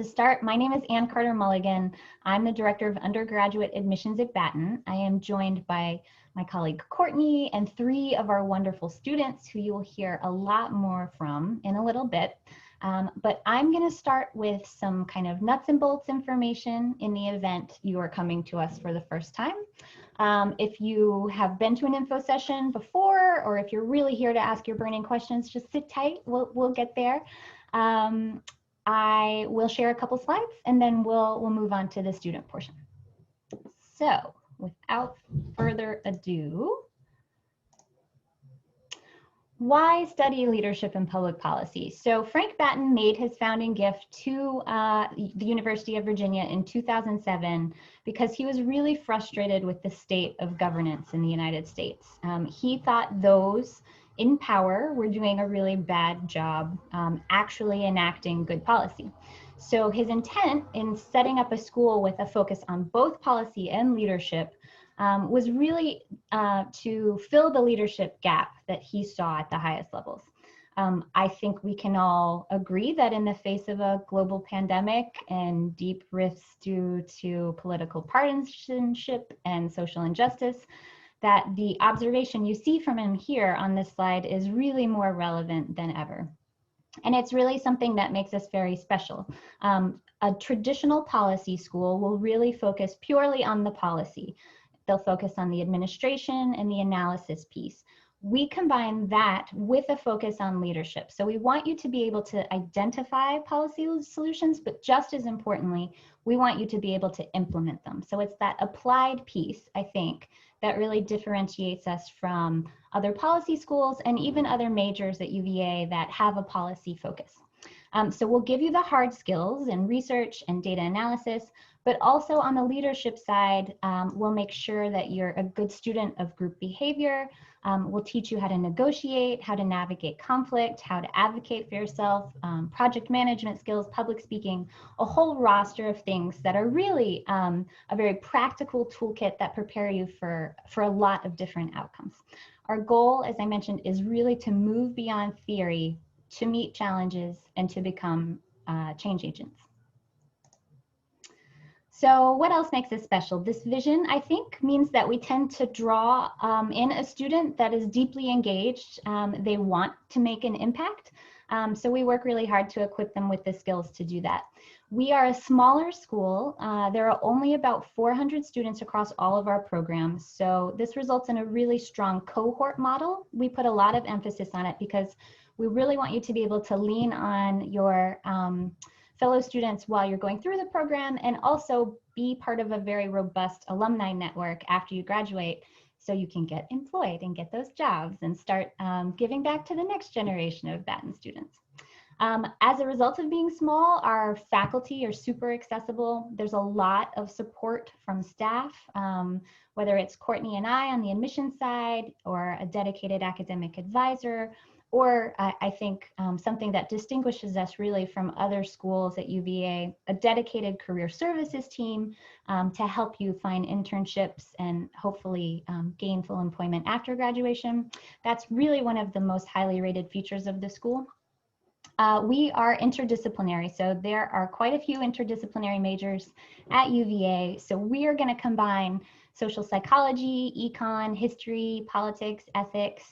start, my name is Ann Carter Mulligan. I'm the Director of Undergraduate Admissions at Batten. I am joined by my colleague Courtney and 3 of our wonderful students who you will hear a lot more from in a little bit. But I'm going to start with some kind of nuts and bolts information in the event you are coming to us for the first time. If you have been to an info session before, or if you're really here to ask your burning questions, just sit tight. We'll get there. I will share a couple slides and then we'll move on to the student portion. So without further ado, why study leadership and public policy? So Frank Batten made his founding gift to the University of Virginia in 2007 because he was really frustrated with the state of governance in the United States. He thought those in power were doing a really bad job actually enacting good policy. So his intent in setting up a school with a focus on both policy and leadership was really to fill the leadership gap that he saw at the highest levels. I think we can all agree that in the face of a global pandemic and deep rifts due to political partisanship and social injustice, that the observation you see from him here on this slide is really more relevant than ever. And it's really something that makes us very special. A traditional policy school will really focus purely on the policy. They'll focus on the administration and the analysis piece. We combine that with a focus on leadership. So we want you to be able to identify policy solutions, but just as importantly, we want you to be able to implement them. So it's that applied piece, I think, that really differentiates us from other policy schools and even other majors at UVA that have a policy focus. So we'll give you the hard skills in research and data analysis, but also on the leadership side, we'll make sure that you're a good student of group behavior. We'll teach you how to negotiate, how to navigate conflict, how to advocate for yourself, project management skills, public speaking, a whole roster of things that are really a very practical toolkit that prepare you for a lot of different outcomes. Our goal, as I mentioned, is really to move beyond theory to meet challenges and to become change agents. So what else makes us special? This vision, I think, means that we tend to draw in a student that is deeply engaged. They want to make an impact. So we work really hard to equip them with the skills to do that. We are a smaller school. There are only about 400 students across all of our programs. So this results in a really strong cohort model. We put a lot of emphasis on it because we really want you to be able to lean on your fellow students while you're going through the program and also be part of a very robust alumni network after you graduate so you can get employed and get those jobs and start giving back to the next generation of Batten students. As a result of being small, our faculty are super accessible. There's a lot of support from staff, whether it's Courtney and I on the admissions side or a dedicated academic advisor, or I think something that distinguishes us really from other schools at UVA, a dedicated career services team to help you find internships and hopefully gainful employment after graduation. That's really one of the most highly rated features of the school. We are interdisciplinary, so there are quite a few interdisciplinary majors at UVA. So we are going to combine social psychology, econ, history, politics, ethics,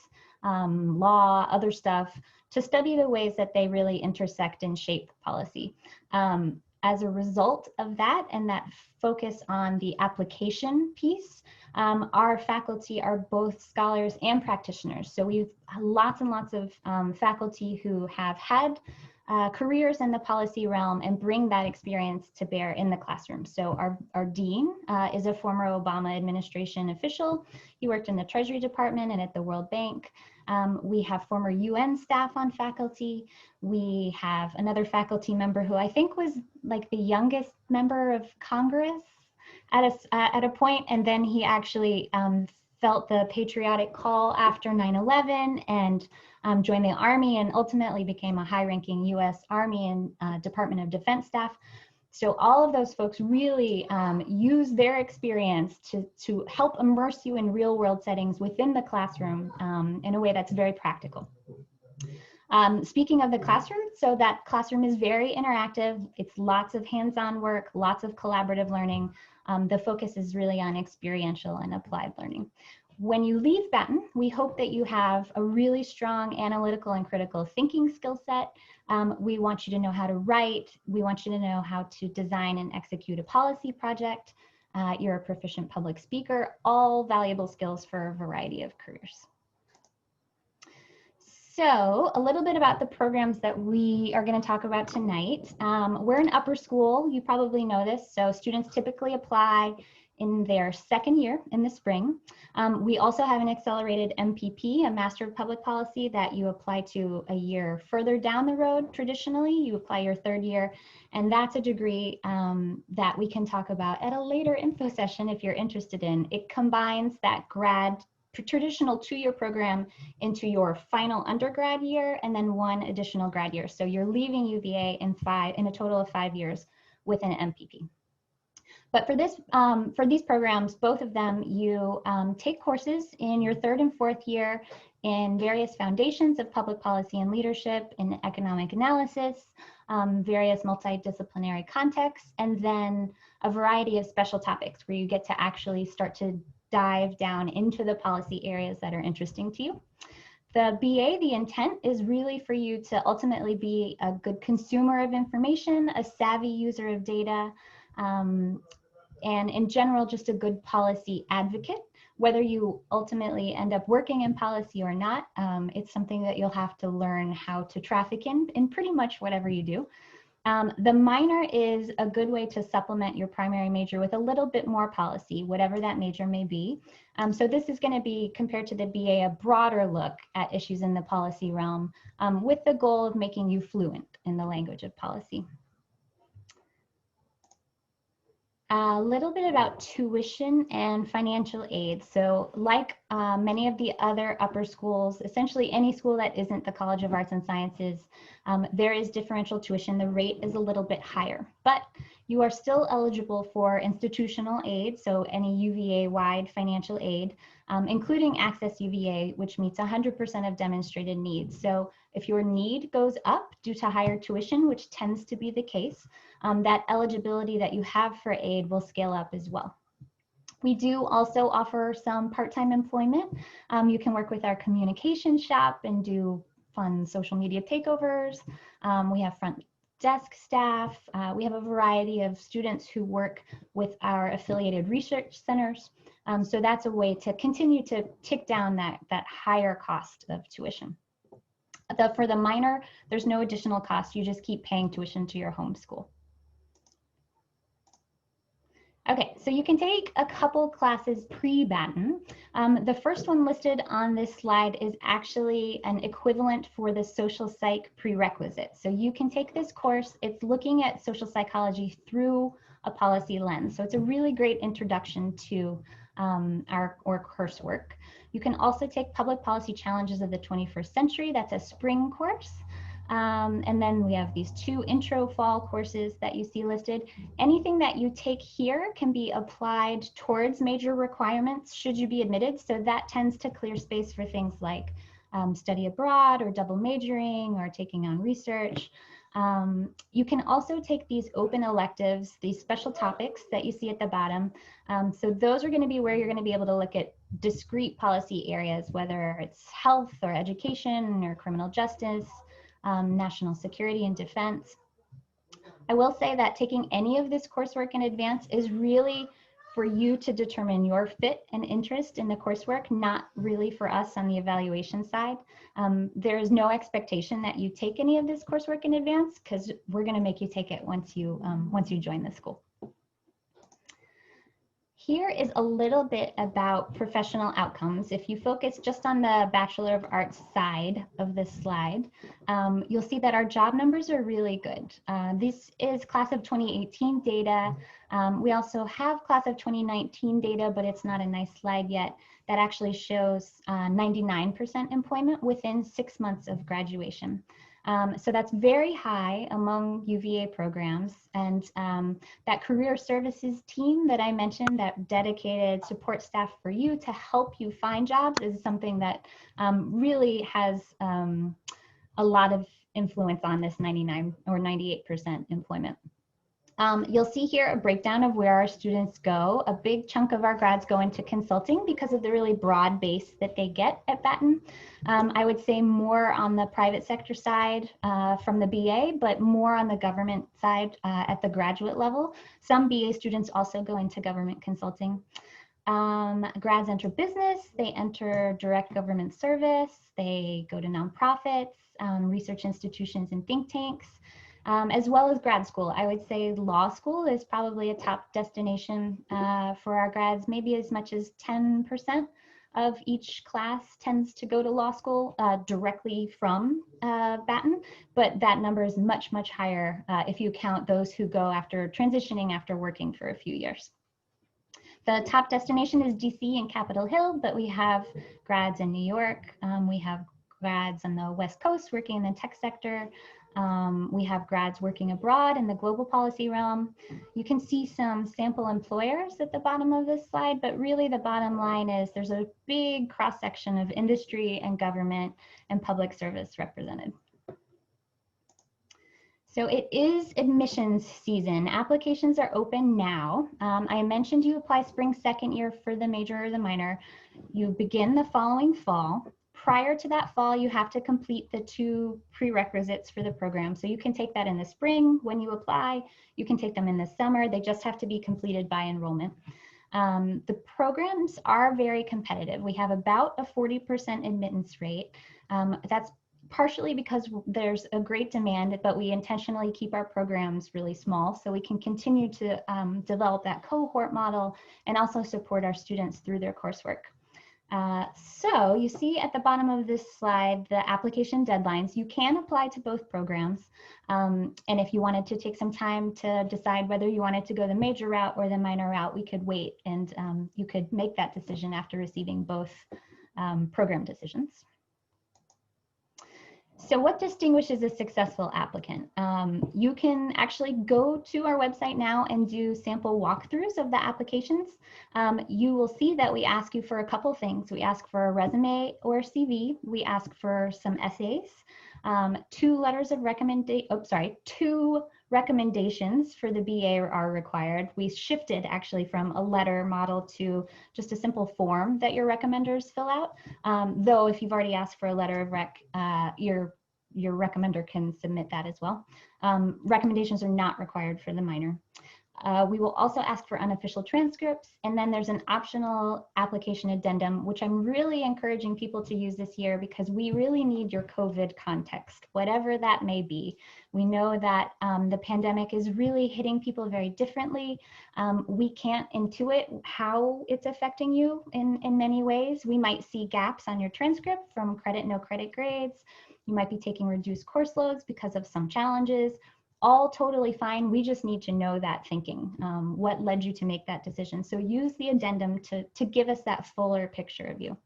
law, other stuff, to study the ways that they really intersect and shape policy. As a result of that and that focus on the application piece, our faculty are both scholars and practitioners. So we've lots and lots of faculty who have had careers in the policy realm and bring that experience to bear in the classroom. So our dean is a former Obama administration official. He worked in the Treasury Department and at the World Bank. We have former UN staff on faculty. We have another faculty member who I think was like the youngest member of Congress at a point, and then he actually felt the patriotic call after 9/11 and joined the Army and ultimately became a high-ranking US Army and Department of Defense staff. So all of those folks really use their experience to help immerse you in real-world settings within the classroom in a way that's very practical. Speaking of the classroom, so that classroom is very interactive. It's lots of hands-on work, lots of collaborative learning. The focus is really on experiential and applied learning. When you leave Batten, we hope that you have a really strong analytical and critical thinking skill set. We want you to know how to write. We want you to know how to design and execute a policy project. You're a proficient public speaker, all valuable skills for a variety of careers. So a little bit about the programs that we are going to talk about tonight. We're an upper school. You probably know this. So students typically apply in their second year in the spring. We also have an accelerated MPP, a Master of Public Policy, that you apply to a year further down the road. Traditionally, you apply your third year, and that's a degree that we can talk about at a later info session if you're interested in. It combines that traditional 2-year program into your final undergrad year and then 1 additional grad year. So you're leaving UVA in a total of 5 years with an MPP. But for these programs, both of them, you take courses in your 3rd and 4th year in various foundations of public policy and leadership, in economic analysis, various multidisciplinary contexts, and then a variety of special topics where you get to actually start to dive down into the policy areas that are interesting to you. The BA, the intent is really for you to ultimately be a good consumer of information, a savvy user of data, and in general, just a good policy advocate. Whether you ultimately end up working in policy or not, it's something that you'll have to learn how to traffic in pretty much whatever you do. The minor is a good way to supplement your primary major with a little bit more policy, whatever that major may be. So this is going to be, compared to the BA, a broader look at issues in the policy realm with the goal of making you fluent in the language of policy. A little bit about tuition and financial aid. So like many of the other upper schools, essentially any school that isn't the College of Arts and Sciences, there is differential tuition. The rate is a little bit higher, but you are still eligible for institutional aid, so any UVA-wide financial aid, including Access UVA, which meets 100% of demonstrated needs. So if your need goes up due to higher tuition, which tends to be the case, that eligibility that you have for aid will scale up as well. We do also offer some part-time employment. You can work with our communication shop and do fun social media takeovers. We have front desk staff. We have a variety of students who work with our affiliated research centers. So that's a way to continue to tick down that higher cost of tuition. For the minor, there's no additional cost. You just keep paying tuition to your home school. Okay, so you can take a couple classes pre-Batten. The first one listed on this slide is actually an equivalent for the social psych prerequisite. So you can take this course. It's looking at social psychology through a policy lens. So it's a really great introduction to our coursework. You can also take Public Policy Challenges of the 21st Century. That's a spring course. And then we have these 2 intro fall courses that you see listed. Anything that you take here can be applied towards major requirements should you be admitted. So that tends to clear space for things like study abroad or double majoring or taking on research. You can also take these open electives, these special topics that you see at the bottom. So those are going to be where you're going to be able to look at discrete policy areas, whether it's health or education or criminal justice, national security and defense. I will say that taking any of this coursework in advance is really for you to determine your fit and interest in the coursework, not really for us on the evaluation side. There is no expectation that you take any of this coursework in advance because we're going to make you take it once you join the school. Here is a little bit about professional outcomes. If you focus just on the Bachelor of Arts side of this slide, you'll see that our job numbers are really good. This is class of 2018 data. We also have class of 2019 data, but it's not a nice slide yet. That actually shows 99% employment within 6 months of graduation. So that's very high among UVA programs, and that career services team that I mentioned, that dedicated support staff for you to help you find jobs, is something that really has a lot of influence on this 99 or 98% employment. You'll see here a breakdown of where our students go. A big chunk of our grads go into consulting because of the really broad base that they get at Batten. I would say more on the private sector side from the BA, but more on the government side at the graduate level. Some BA students also go into government consulting. Grads enter business, they enter direct government service, they go to nonprofits, research institutions and think tanks. As well as grad school. I would say law school is probably a top destination for our grads. Maybe as much as 10% of each class tends to go to law school directly from Batten, but that number is much, much higher if you count those who go after transitioning after working for a few years. The top destination is DC and Capitol Hill, but we have grads in New York. We have grads on the West Coast working in the tech sector. We have grads working abroad in the global policy realm. You can see some sample employers at the bottom of this slide, but really the bottom line is there's a big cross-section of industry and government and public service represented. So it is admissions season. Applications are open now. I mentioned you apply spring second year for the major or the minor. You begin the following fall. Prior to that fall, you have to complete the 2 prerequisites for the program. So you can take that in the spring when you apply. You can take them in the summer. They just have to be completed by enrollment. The programs are very competitive. We have about a 40% admittance rate. That's partially because there's a great demand, but we intentionally keep our programs really small so we can continue to develop that cohort model and also support our students through their coursework. So you see at the bottom of this slide, the application deadlines. You can apply to both programs. And if you wanted to take some time to decide whether you wanted to go the major route or the minor route, we could wait and you could make that decision after receiving both program decisions. So what distinguishes a successful applicant? You can actually go to our website now and do sample walkthroughs of the applications. You will see that we ask you for a couple things. We ask for a resume or CV. We ask for some essays, 2 letters of recommendation. Oh, sorry, 2 recommendations for the BA are required. We shifted actually from a letter model to just a simple form that your recommenders fill out. Though if you've already asked for a letter of rec, your recommender can submit that as well. Recommendations are not required for the minor. We will also ask for unofficial transcripts, and then there's an optional application addendum, which I'm really encouraging people to use this year because we really need your COVID context, whatever that may be. We know that the pandemic is really hitting people very differently. We can't intuit how it's affecting you in many ways. We might see gaps on your transcript from credit, no credit grades. You might be taking reduced course loads because of some challenges. All totally fine. We just need to know that thinking, what led you to make that decision. So use the addendum to give us that fuller picture of you.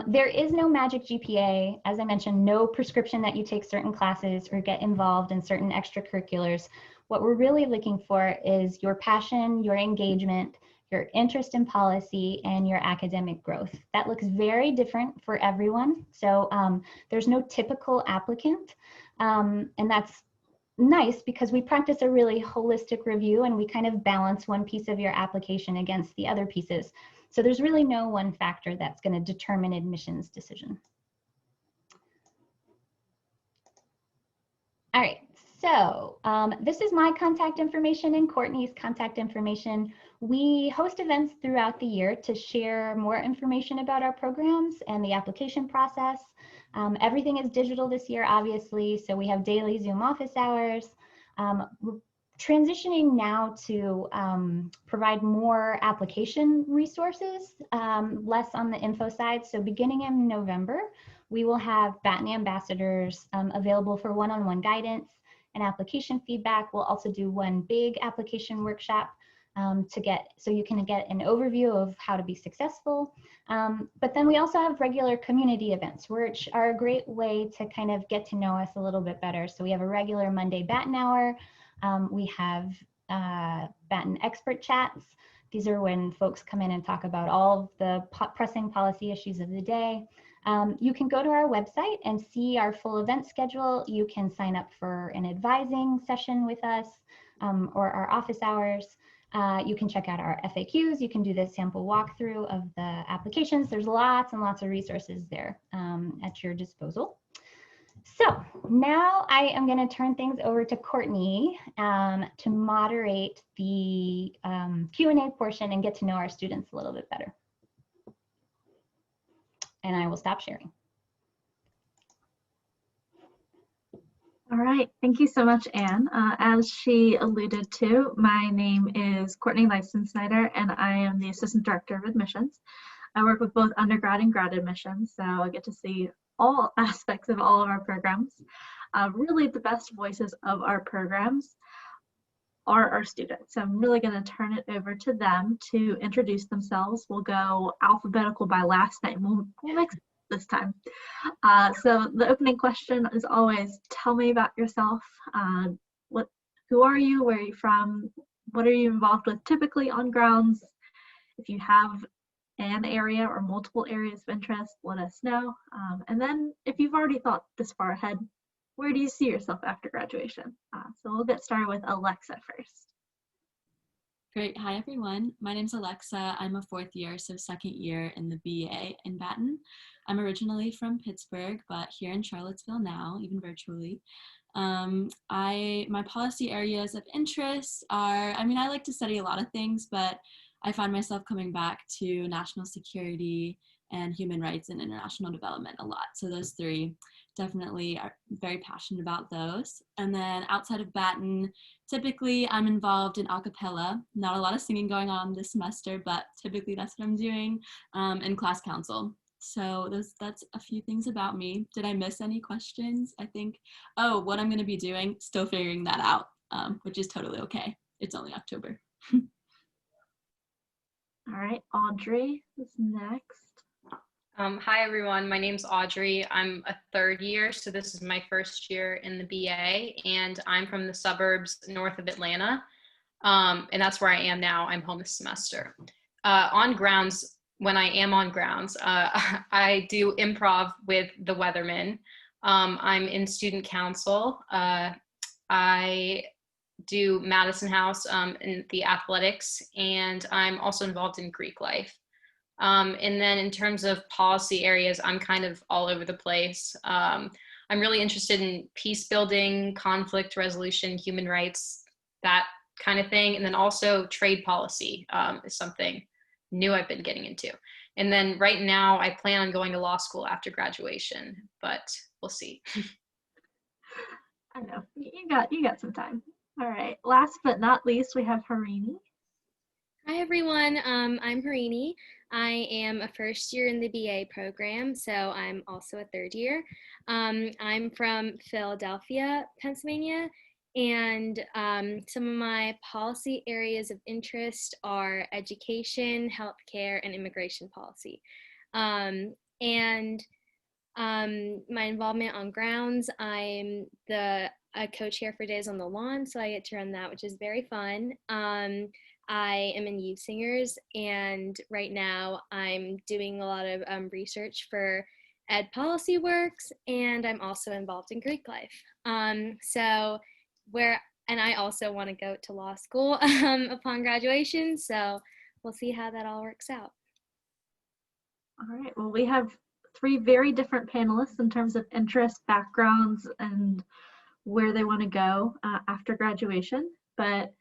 There is no magic GPA. As I mentioned, no prescription that you take certain classes or get involved in certain extracurriculars. What we're really looking for is your passion, your engagement, your interest in policy, and your academic growth. That looks very different for everyone. So there's no typical applicant, and that's nice because we practice a really holistic review and we kind of balance one piece of your application against the other pieces. So there's really no one factor that's going to determine admissions decision. All right, so this is my contact information and Courtney's contact information. We host events throughout the year to share more information about our programs and the application process. Everything is digital this year, obviously, so we have daily Zoom office hours. We're transitioning now to provide more application resources, less on the info side. So beginning in November, we will have Batten ambassadors available for one-on-one guidance and application feedback. We'll also do one big application workshop so you can get an overview of how to be successful. But then we also have regular community events, which are a great way to kind of get to know us a little bit better. So we have a regular Monday Batten hour. We have Batten expert chats. These are when folks come in and talk about all of the pressing policy issues of the day. You can go to our website and see our full event schedule. You can sign up for an advising session with us or our office hours. You can check out our FAQs. You can do the sample walkthrough of the applications. There's lots and lots of resources there at your disposal. So now I am going to turn things over to Courtney to moderate the Q&A portion and get to know our students a little bit better. And I will stop sharing. All right, thank you so much, Anne. As she alluded to, my name is Courtney Leisten-Snyder, and I am the Assistant Director of Admissions. I work with both undergrad and grad admissions, so I get to see all aspects of all of our programs. Really, the best voices of our programs are our students. So I'm really going to turn it over to them to introduce themselves. We'll go alphabetical by last name. We'll mix it this time. So the opening question is always, tell me about yourself. Who are you? Where are you from? What are you involved with typically on grounds? If you have an area or multiple areas of interest, let us know. And then if you've already thought this far ahead, where do you see yourself after graduation? So we'll get started with Alexa first. Great. Hi, everyone. My name's Alexa. I'm a fourth year, so second year in the BA in Batten. I'm originally from Pittsburgh, but here in Charlottesville now, even virtually. My policy areas of interest are, I like to study a lot of things, but I find myself coming back to national security and human rights and international development a lot. So those three definitely are very passionate about those. And then outside of Batten, typically I'm involved in a cappella. Not a lot of singing going on this semester, but typically that's what I'm doing, in class council. So that's a few things about me. Did I miss any questions? I think, what I'm gonna be doing, still figuring that out, which is totally okay. It's only October. All right, Audrey is next. Hi, everyone. My name's Audrey. I'm a third year, so this is my first year in the BA, and I'm from the suburbs north of Atlanta, and that's where I am now. I'm home this semester. On grounds, when I am on grounds, I do improv with the Weathermen. I'm in student council. I do Madison House in the athletics, and I'm also involved in Greek life. And then in terms of policy areas, I'm kind of all over the place. I'm really interested in peace building, conflict resolution, human rights, that kind of thing. And then also trade policy is something new I've been getting into. And then right now I plan on going to law school after graduation, but we'll see. I know, you got some time. All right, last but not least, we have Harini. Hi everyone, I'm Harini. I am a first year in the BA program, so I'm also a third year. I'm from Philadelphia, Pennsylvania, and some of my policy areas of interest are education, healthcare, and immigration policy. My involvement on grounds, I'm a co-chair for Days on the Lawn, so I get to run that, which is very fun. I am in Youth Singers, and right now I'm doing a lot of research for Ed Policy Works, and I'm also involved in Greek life. And I also want to go to law school upon graduation, so we'll see how that all works out. All right, well, we have three very different panelists in terms of interest, backgrounds, and where they want to go after graduation, but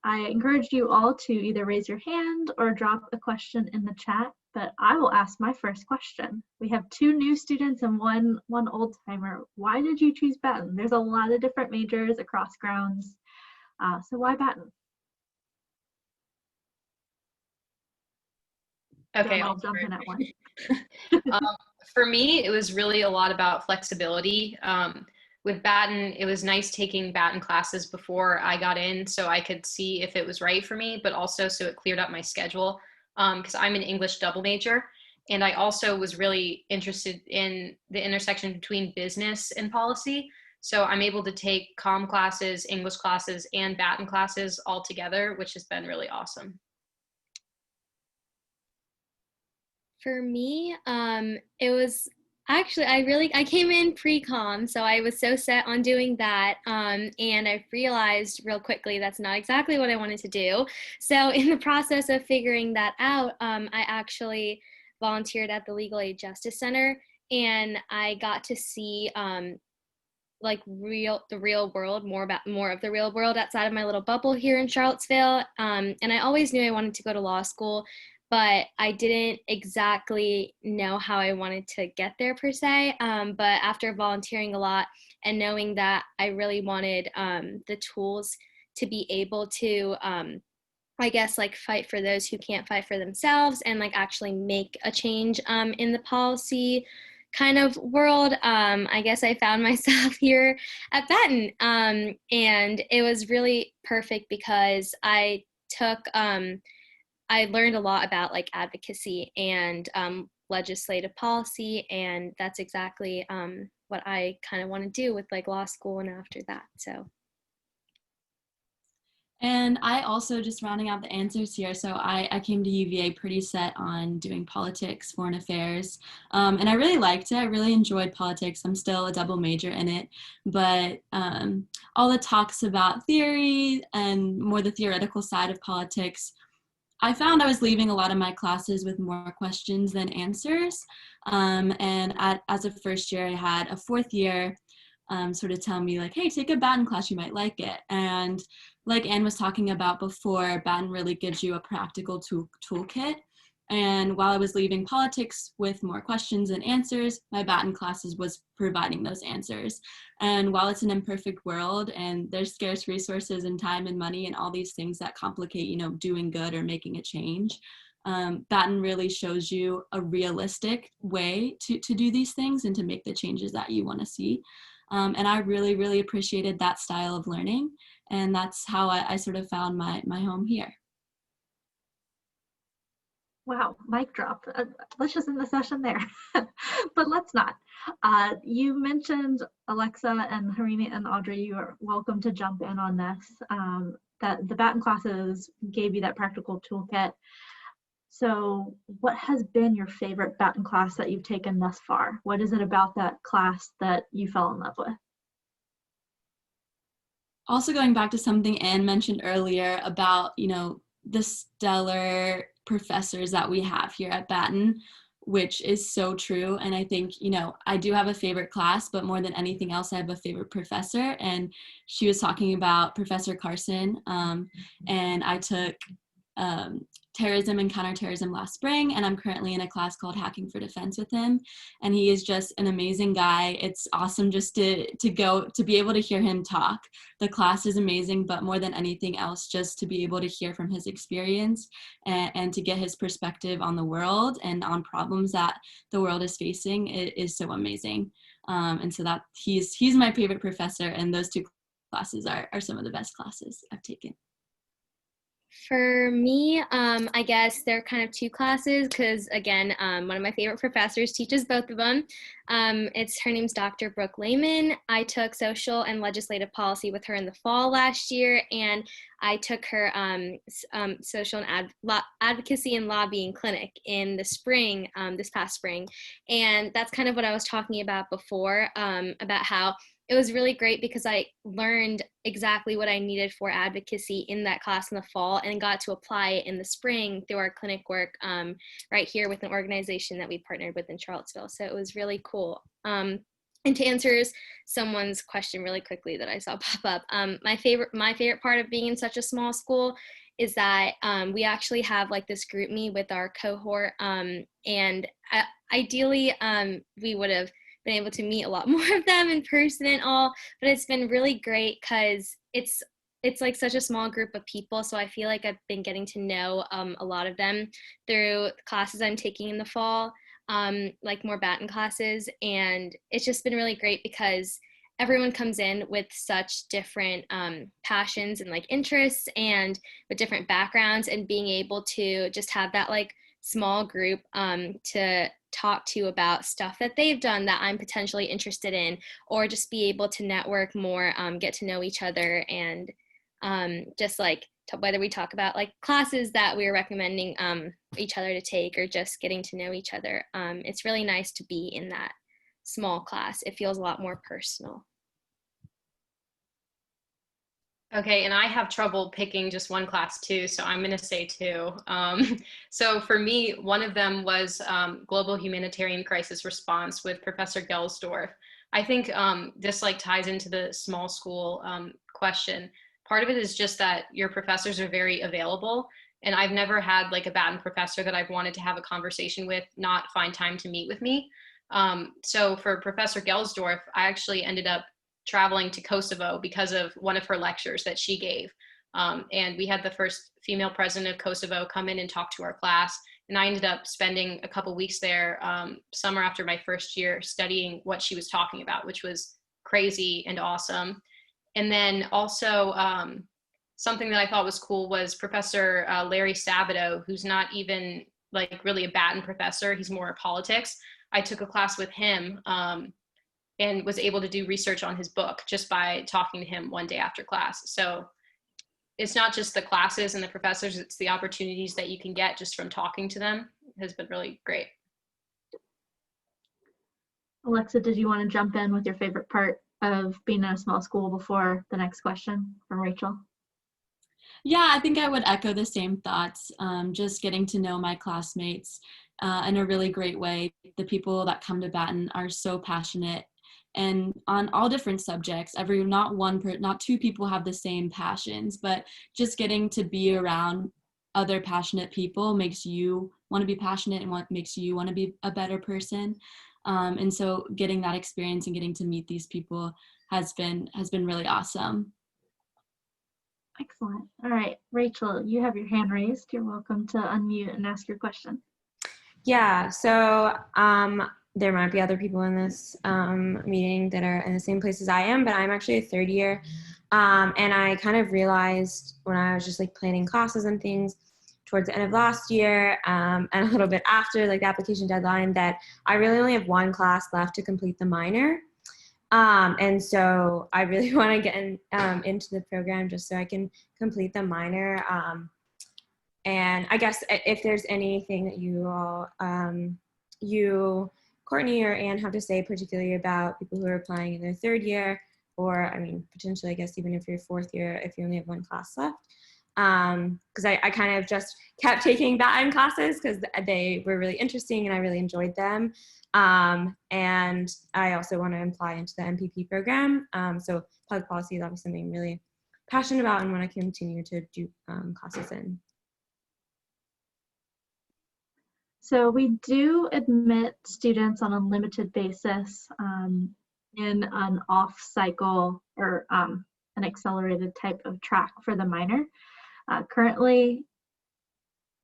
I encourage you all to either raise your hand or drop a question in the chat, but I will ask my first question. We have two new students and one old timer. Why did you choose Batten? There's a lot of different majors across grounds, so why Batten? Okay, I'll jump in at one. For me, it was really a lot about flexibility. With Batten, it was nice taking Batten classes before I got in so I could see if it was right for me, but also so it cleared up my schedule because I'm an English double major. And I also was really interested in the intersection between business and policy. So I'm able to take comm classes, English classes, and Batten classes all together, which has been really awesome. For me, it was actually, I came in pre-com, so I was so set on doing that. And I realized real quickly that's not exactly what I wanted to do. So in the process of figuring that out, I actually volunteered at the Legal Aid Justice Center, and I got to see like the real world, more of the real world outside of my little bubble here in Charlottesville. And I always knew I wanted to go to law school, but I didn't exactly know how I wanted to get there per se. But after volunteering a lot and knowing that I really wanted the tools to be able to, I guess, like fight for those who can't fight for themselves and like actually make a change in the policy kind of world, I guess I found myself here at Batten. And it was really perfect because I learned a lot about like advocacy and legislative policy, and that's exactly what I kind of want to do with like law school and after that. So. And I also, just rounding out the answers here, so I came to UVA pretty set on doing politics, foreign affairs, and I really liked it. I really enjoyed politics. I'm still a double major in it, but all the talks about theory and more the theoretical side of politics, I found I was leaving a lot of my classes with more questions than answers. As a first year, I had a fourth year sort of tell me like, hey, take a Batten class, you might like it. And like Anne was talking about before, Batten really gives you a practical toolkit. And while I was leaving politics with more questions than answers, my Batten classes was providing those answers. And while it's an imperfect world and there's scarce resources and time and money and all these things that complicate, you know, doing good or making a change, Batten really shows you a realistic way to do these things and to make the changes that you want to see. And I really, really appreciated that style of learning. And that's how I sort of found my home here. Wow, mic drop. Let's just end the session there, but let's not. You mentioned Alexa and Harini and Audrey, you are welcome to jump in on this, that the Batten classes gave you that practical toolkit. So what has been your favorite Batten class that you've taken thus far? What is it about that class that you fell in love with? Also going back to something Anne mentioned earlier about, you know, the stellar professors that we have here at Batten, which is so true. And I think, you know, I do have a favorite class, but more than anything else, I have a favorite professor. And she was talking about Professor Carson. And I took terrorism and counterterrorism last spring, and I'm currently in a class called Hacking for Defense with him, and he is just an amazing guy. It's awesome just to be able to hear him talk. The class is amazing, but more than anything else, just to be able to hear from his experience and to get his perspective on the world and on problems that the world is facing is so amazing. And so that he's my favorite professor, and those two classes are some of the best classes I've taken. For me, I guess there are kind of two classes because, again, one of my favorite professors teaches both of them. Her name's Dr. Brooke Lehman. I took social and legislative policy with her in the fall last year, and I took her social and advocacy and lobbying clinic in the spring, this past spring. And that's kind of what I was talking about before, about how it was really great because I learned exactly what I needed for advocacy in that class in the fall and got to apply it in the spring through our clinic work right here with an organization that we partnered with in Charlottesville. So it was really cool. And to answer someone's question really quickly that I saw pop up, my favorite part of being in such a small school is that we actually have like this group me with our cohort, and ideally we would have been able to meet a lot more of them in person and all, but it's been really great because it's like such a small group of people. So I feel like I've been getting to know a lot of them through classes I'm taking in the fall, like more Batten classes. And it's just been really great because everyone comes in with such different passions and like interests and with different backgrounds, and being able to just have that like small group to talk to about stuff that they've done that I'm potentially interested in, or just be able to network more, get to know each other, and just like whether we talk about like classes that we're recommending each other to take or just getting to know each other. It's really nice to be in that small class. It feels a lot more personal. Okay, and I have trouble picking just one class too, so I'm going to say two. So for me, one of them was Global Humanitarian Crisis Response with Professor Gelsdorf. I think this like ties into the small school question. Part of it is just that your professors are very available, and I've never had like a Batten professor that I've wanted to have a conversation with not find time to meet with me. So for Professor Gelsdorf, I actually ended up traveling to Kosovo because of one of her lectures that she gave. And we had the first female president of Kosovo come in and talk to our class. And I ended up spending a couple weeks there summer after my first year studying what she was talking about, which was crazy and awesome. And then also something that I thought was cool was Professor Larry Sabato, who's not even like really a Batten professor. He's more politics. I took a class with him and was able to do research on his book just by talking to him one day after class. So it's not just the classes and the professors, it's the opportunities that you can get just from talking to them has been really great. Alexa, did you want to jump in with your favorite part of being in a small school before the next question from Rachel? Yeah, I think I would echo the same thoughts. Just getting to know my classmates in a really great way. The people that come to Batten are so passionate and on all different subjects. Not two people have the same passions, but just getting to be around other passionate people makes you want to be passionate and what makes you want to be a better person. And so getting that experience and getting to meet these people has been really awesome. Excellent. All right, Rachel, you have your hand raised. You're welcome to unmute and ask your question. Yeah, so there might be other people in this meeting that are in the same place as I am, but I'm actually a third year. And I kind of realized when I was just like planning classes and things towards the end of last year and a little bit after like the application deadline that I really only have one class left to complete the minor. And so I really want to get into the program just so I can complete the minor. And I guess if there's anything that you all, Courtney or Anne, have to say particularly about people who are applying in their third year, or I mean, potentially, I guess, even if you're fourth year, if you only have one class left. Because I kind of just kept taking Batten classes because they were really interesting and I really enjoyed them. And I also want to apply into the MPP program. So public policy is obviously something I'm really passionate about and want to continue to do classes in. So we do admit students on a limited basis in an off-cycle or an accelerated type of track for the minor. Currently,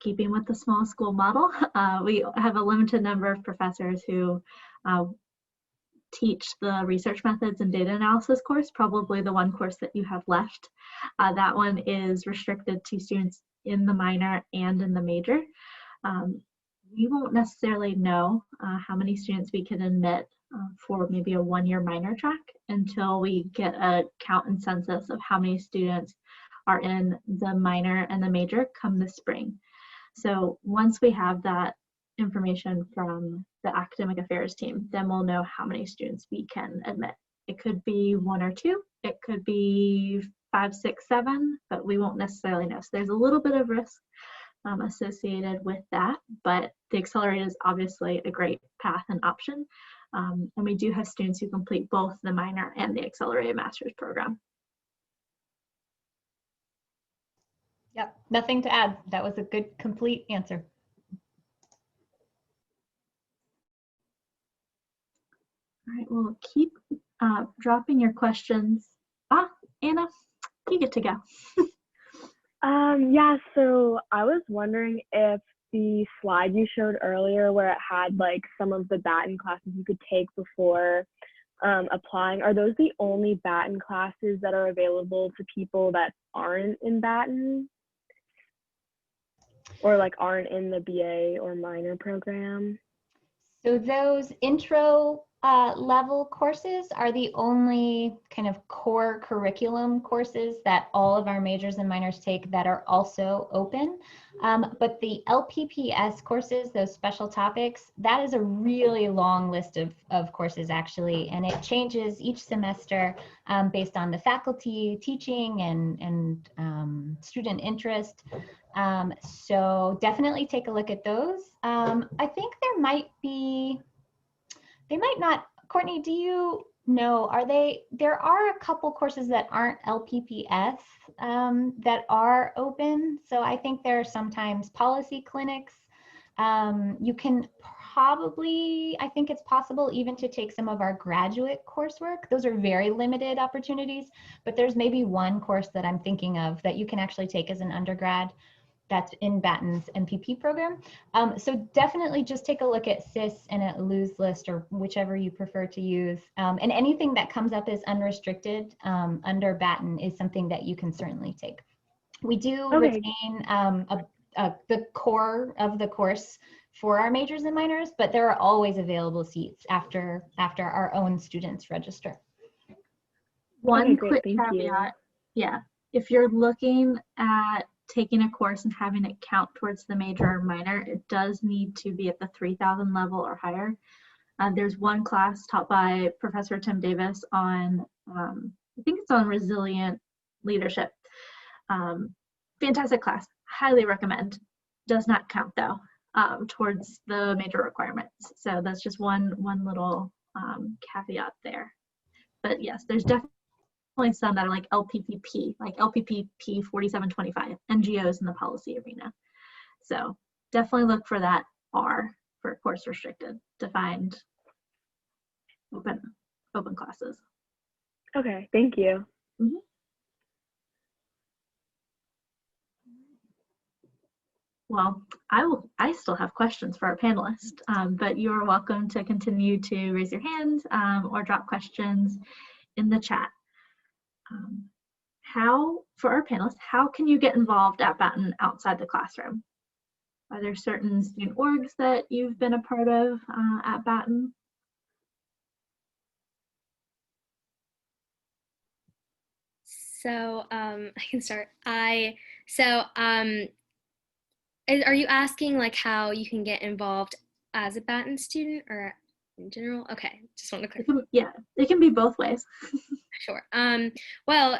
keeping with the small school model, we have a limited number of professors who teach the research methods and data analysis course, probably the one course that you have left. That one is restricted to students in the minor and in the major. We won't necessarily know how many students we can admit for maybe a one-year minor track until we get a count and census of how many students are in the minor and the major come this spring. So once we have that information from the academic affairs team, then we'll know how many students we can admit. It could be one or two, it could be 5, 6, 7, but we won't necessarily know. So there's a little bit of risk associated with that, but the accelerated is obviously a great path and option. And we do have students who complete both the minor and the accelerated master's program. Yep, nothing to add. That was a good, complete answer. All right, we'll keep dropping your questions. Anna, you get to go. Yeah, so I was wondering if the slide you showed earlier where it had like some of the Batten classes you could take before applying, are those the only Batten classes that are available to people that aren't in Batten? Or like aren't in the BA or minor program? So those intro level courses are the only kind of core curriculum courses that all of our majors and minors take that are also open. But the LPPS courses, those special topics, that is a really long list of courses actually, and it changes each semester based on the faculty teaching and student interest. So definitely take a look at those. I think they might not, Courtney, do you know, there are a couple courses that aren't LPPS that are open. So I think there are sometimes policy clinics. You can probably, I think it's possible even to take some of our graduate coursework. Those are very limited opportunities, but there's maybe one course that I'm thinking of that you can actually take as an undergrad that's in Batten's MPP program. So definitely just take a look at CIS and at Lou's list or whichever you prefer to use. And anything that comes up as unrestricted under Batten is something that you can certainly take. We do retain the core of the course for our majors and minors, but there are always available seats after our own students register. One quick caveat, yeah, if you're looking at taking a course and having it count towards the major or minor, it does need to be at the 3,000 level or higher. There's one class taught by Professor Tim Davis on, I think it's on resilient leadership. Fantastic class, highly recommend. Does not count though towards the major requirements. So that's just one little caveat there. But yes, there's definitely some that are like LPPP, like LPPP 4725, NGOs in the policy arena. So definitely look for that R for course restricted to find open classes. Okay, thank you. Mm-hmm. Well, I still have questions for our panelists, but you're welcome to continue to raise your hand or drop questions in the chat. For our panelists, how can you get involved at Batten outside the classroom? Are there certain student orgs that you've been a part of at Batten? So I can start. Are you asking like how you can get involved as a Batten student or in general? Okay, just want to clarify. Yeah, it can be both ways. Sure. Well,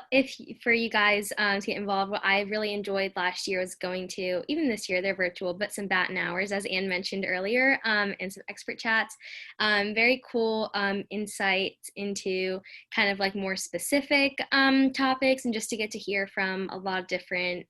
for you guys to get involved, what I really enjoyed last year was going to, even this year, they're virtual, but some Batten hours, as Anne mentioned earlier, and some expert chats. Very cool insights into kind of like more specific topics, and just to get to hear from a lot of different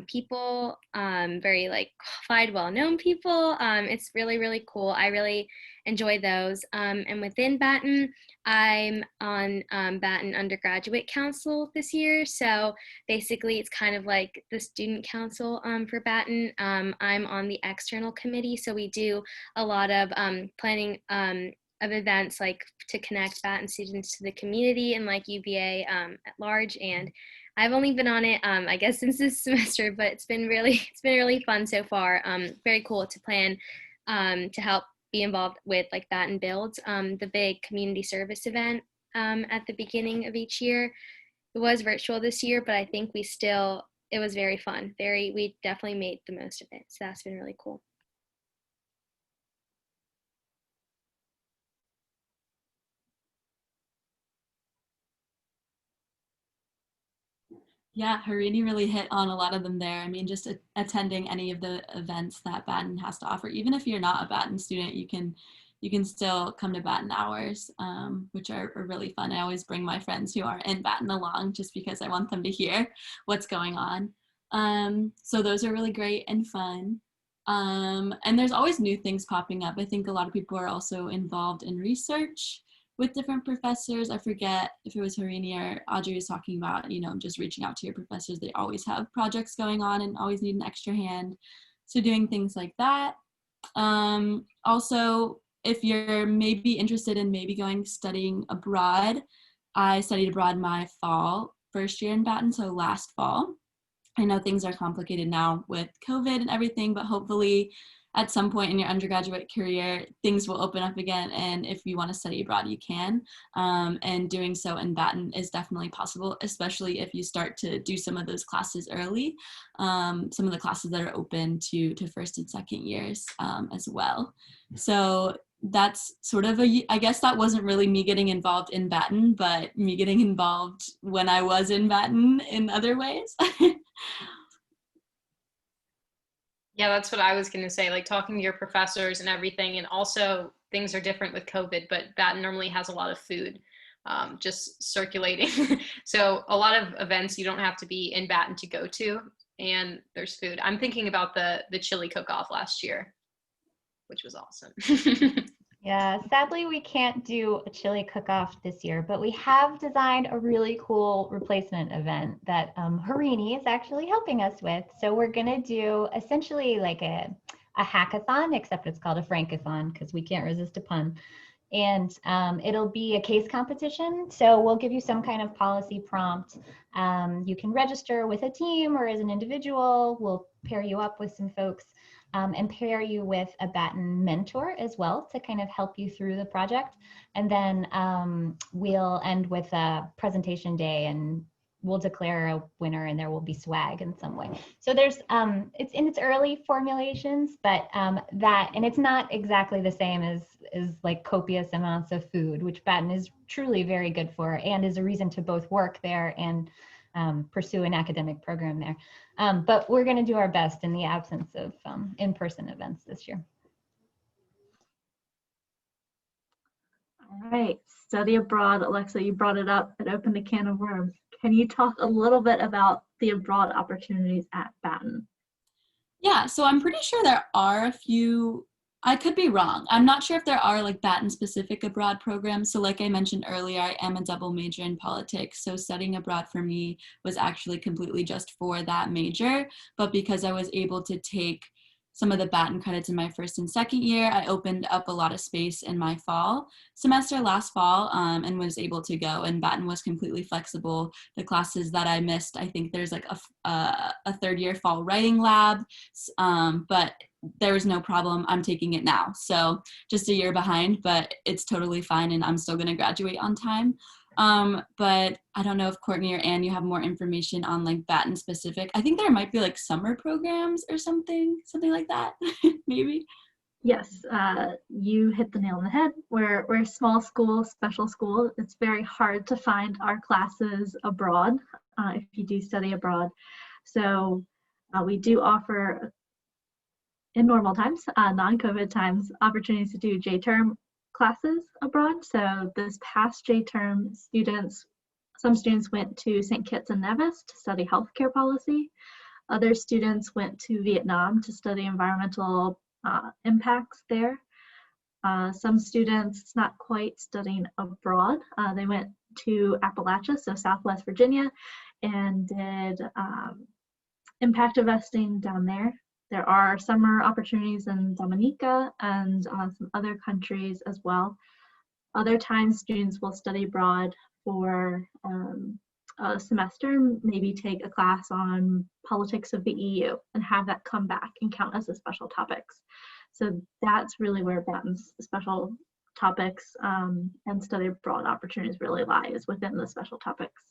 people, very like qualified, well-known people. It's really, really cool. I really enjoy those. And within Batten, I'm on Batten Undergraduate Council this year. So basically it's kind of like the student council for Batten. I'm on the external committee. So we do a lot of planning of events like to connect Batten students to the community and like UVA at large. And I've only been on it, I guess, since this semester, but it's been really fun so far. Very cool to plan to help be involved with like Batten Builds, the big community service event at the beginning of each year. It was virtual this year, but I think it was very fun. We definitely made the most of it. So that's been really cool. Yeah, Harini really hit on a lot of them there. I mean, just attending any of the events that Batten has to offer, even if you're not a Batten student, you can still come to Batten hours, which are really fun. I always bring my friends who are in Batten along just because I want them to hear what's going on. So those are really great and fun. And there's always new things popping up. I think a lot of people are also involved in research with different professors. I forget if it was Harini or Audrey was talking about, just reaching out to your professors. They always have projects going on and always need an extra hand. So doing things like that. Also, if you're maybe interested in studying abroad, I studied abroad my first year in Batten, so last fall. I know things are complicated now with COVID and everything, but hopefully at some point in your undergraduate career, things will open up again. And if you want to study abroad, you can. And doing so in Batten is definitely possible, especially if you start to do some of those classes early, some of the classes that are open to first and second years as well. So that's sort of I guess that wasn't really me getting involved in Batten, but me getting involved when I was in Batten in other ways. Yeah, that's what I was going to say, like talking to your professors and everything. And also things are different with COVID, but Batten normally has a lot of food just circulating. So a lot of events you don't have to be in Batten to go to, and there's food. I'm thinking about the chili cook-off last year, which was awesome. Yeah, sadly we can't do a chili cook-off this year, but we have designed a really cool replacement event that Harini is actually helping us with. So we're gonna do essentially like a hackathon, except it's called a francophone because we can't resist a pun. And it'll be a case competition. So we'll give you some kind of policy prompt. You can register with a team or as an individual. We'll pair you up with some folks. And pair you with a Batten mentor as well to kind of help you through the project. And then we'll end with a presentation day and we'll declare a winner and there will be swag in some way. So there's, it's in its early formulations, but and it's not exactly the same as like copious amounts of food, which Batten is truly very good for and is a reason to both work there and pursue an academic program there. But we're going to do our best in the absence of in-person events this year. All right, study abroad. Alexa, you brought it up. It opened a can of worms. Can you talk a little bit about the abroad opportunities at Batten? Yeah, so I'm pretty sure there are a few. I could be wrong. I'm not sure if there are like Batten specific abroad programs. So like I mentioned earlier, I am a double major in politics. So studying abroad for me was actually completely just for that major. But because I was able to take some of the Batten credits in my first and second year, I opened up a lot of space in my fall semester last fall and was able to go. And Batten was completely flexible. The classes that I missed, I think there's like a third year fall writing lab, but there was no problem. I'm taking it now. So just a year behind, but it's totally fine and I'm still gonna graduate on time. But I don't know if Courtney or Anne, you have more information on like Batten specific. I think there might be like summer programs or something like that, maybe. Yes, you hit the nail on the head. We're a small school, special school. It's very hard to find our classes abroad if you do study abroad. So we do offer, in normal times, non-COVID times, opportunities to do J-term classes abroad. So this past J-term, some students went to St. Kitts and Nevis to study healthcare policy. Other students went to Vietnam to study environmental impacts there. Some students, it's not quite studying abroad. They went to Appalachia, so Southwest Virginia, and did impact investing down there. There are summer opportunities in Dominica and some other countries as well. Other times, students will study abroad for a semester, maybe take a class on politics of the EU and have that come back and count as a special topics. So that's really where Batten's special topics and study abroad opportunities really lie, is within the special topics.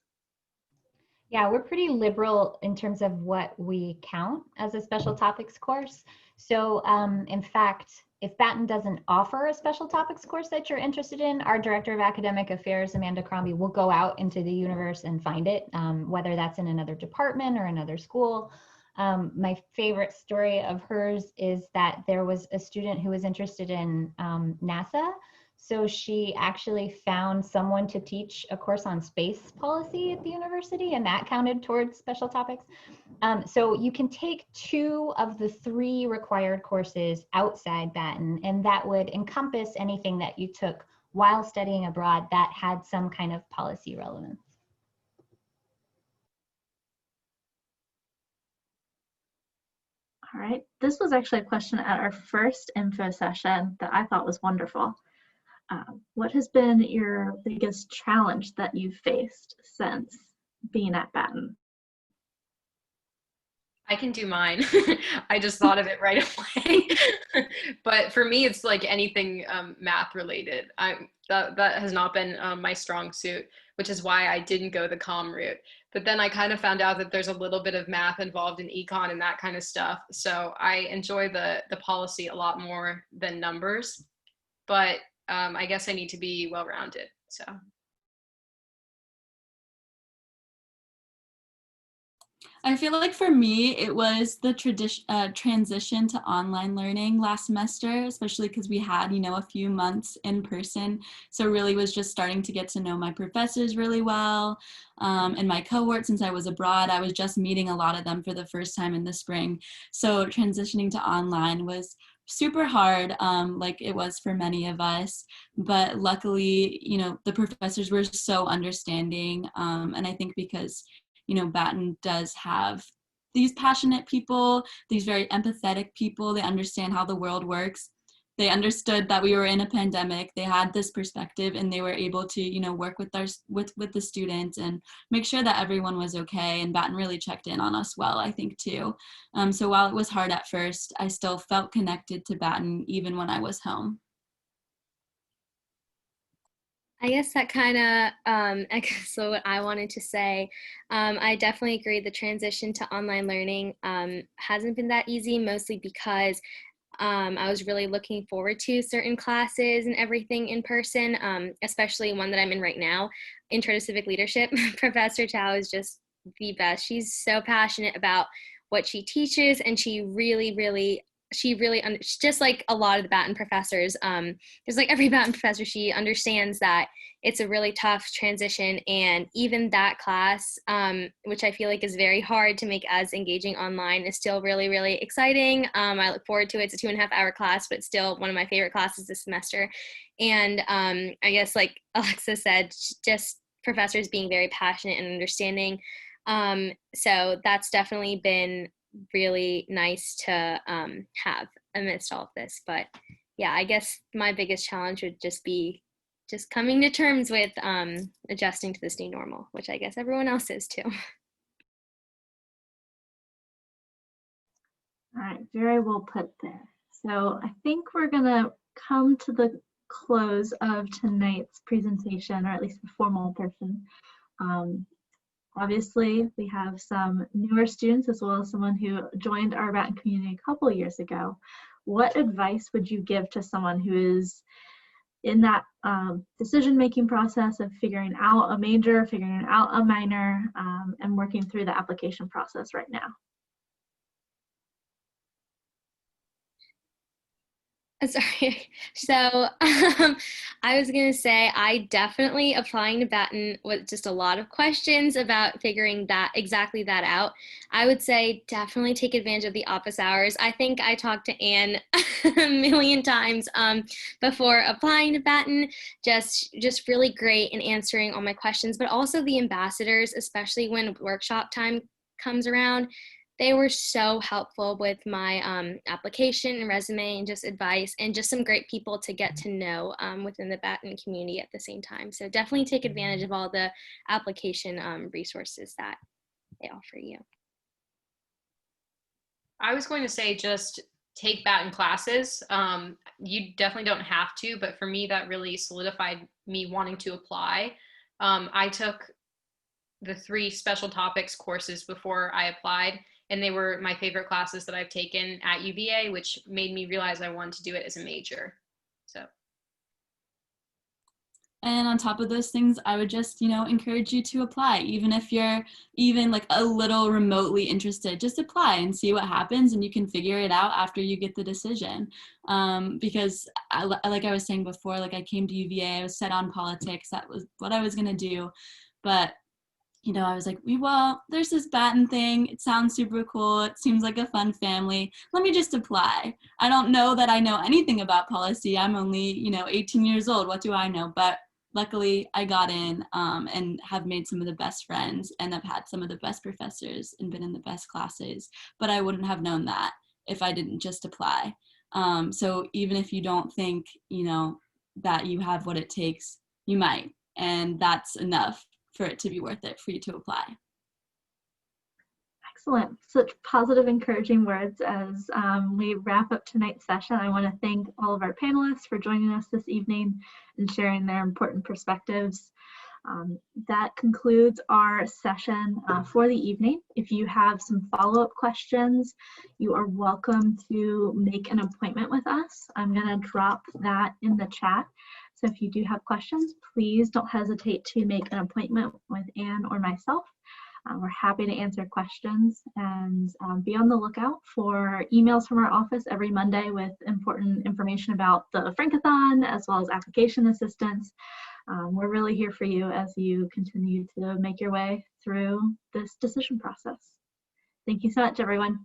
Yeah, we're pretty liberal in terms of what we count as a special topics course. So in fact, if Batten doesn't offer a special topics course that you're interested in, our Director of Academic Affairs, Amanda Crombie, will go out into the universe and find it, whether that's in another department or another school. My favorite story of hers is that there was a student who was interested in NASA. So she actually found someone to teach a course on space policy at the university, and that counted towards special topics. So you can take 2 of the 3 required courses outside Batten, and that would encompass anything that you took while studying abroad that had some kind of policy relevance. All right, this was actually a question at our first info session that I thought was wonderful. What has been your biggest challenge that you've faced since being at Batten? I can do mine. I just thought of it right away. But for me, it's like anything math related. That has not been my strong suit, which is why I didn't go the comm route. But then I kind of found out that there's a little bit of math involved in econ and that kind of stuff. So I enjoy the policy a lot more than numbers. But I guess I need to be well-rounded. So. I feel like for me, it was the transition to online learning last semester, especially because we had, a few months in person. So really was just starting to get to know my professors really well. And my cohort, since I was abroad, I was just meeting a lot of them for the first time in the spring. So transitioning to online was super hard, like it was for many of us, but luckily, the professors were so understanding. And I think because Batten does have these passionate people, these very empathetic people. They understand how the world works. They understood that we were in a pandemic. They had this perspective, and they were able to, work with the students and make sure that everyone was okay. And Batten really checked in on us well, I think, too. So while it was hard at first, I still felt connected to Batten even when I was home. I guess that kind of echoes what I wanted to say. I definitely agree the transition to online learning hasn't been that easy, mostly because I was really looking forward to certain classes and everything in person, especially one that I'm in right now, Intro to Civic Leadership. Professor Chow is just the best. She's so passionate about what she teaches, and she really, just like a lot of the Batten professors, just like every Batten professor, she understands that it's a really tough transition. And even that class, which I feel like is very hard to make as engaging online, is still really, really exciting. I look forward to it. It's a 2.5-hour class, but still one of my favorite classes this semester. And I guess, like Alexa said, just professors being very passionate and understanding. So that's definitely been really nice to have amidst all of this. But yeah, I guess my biggest challenge would just be just coming to terms with adjusting to this new normal, which I guess everyone else is too. All right, very well put there. So I think we're gonna come to the close of tonight's presentation, or at least the formal portion. Obviously, we have some newer students as well as someone who joined our Batten community a couple of years ago. What advice would you give to someone who is in that decision-making process of figuring out a major, figuring out a minor, and working through the application process right now? Sorry. So I was going to say, I definitely, applying to Batten with just a lot of questions about figuring exactly that out. I would say definitely take advantage of the office hours. I think I talked to Anne a million times before applying to Batten. Just really great in answering all my questions, but also the ambassadors, especially when workshop time comes around. They were so helpful with my application and resume and just advice, and just some great people to get to know within the Batten community at the same time. So definitely take advantage of all the application resources that they offer you. I was going to say just take Batten classes. You definitely don't have to, but for me, that really solidified me wanting to apply. I took the 3 special topics courses before I applied, and they were my favorite classes that I've taken at UVA, which made me realize I wanted to do it as a major. So. And on top of those things, I would just, encourage you to apply. Even if you're even like a little remotely interested, just apply and see what happens, and you can figure it out after you get the decision. Because like I was saying before, like I came to UVA, I was set on politics. That was what I was going to do. But I was like, well, there's this Batten thing. It sounds super cool. It seems like a fun family. Let me just apply. I don't know that I know anything about policy. I'm only, 18 years old. What do I know? But luckily I got in and have made some of the best friends, and I've had some of the best professors and been in the best classes. But I wouldn't have known that if I didn't just apply. So even if you don't think, that you have what it takes, you might. And that's enough for it to be worth it for you to apply. Excellent. Such positive, encouraging words as we wrap up tonight's session. I want to thank all of our panelists for joining us this evening and sharing their important perspectives. That concludes our session for the evening. If you have some follow-up questions, you are welcome to make an appointment with us. I'm going to drop that in the chat. So if you do have questions, please don't hesitate to make an appointment with Anne or myself. We're happy to answer questions, and be on the lookout for emails from our office every Monday with important information about the Francothon as well as application assistance. We're really here for you as you continue to make your way through this decision process. Thank you so much, everyone.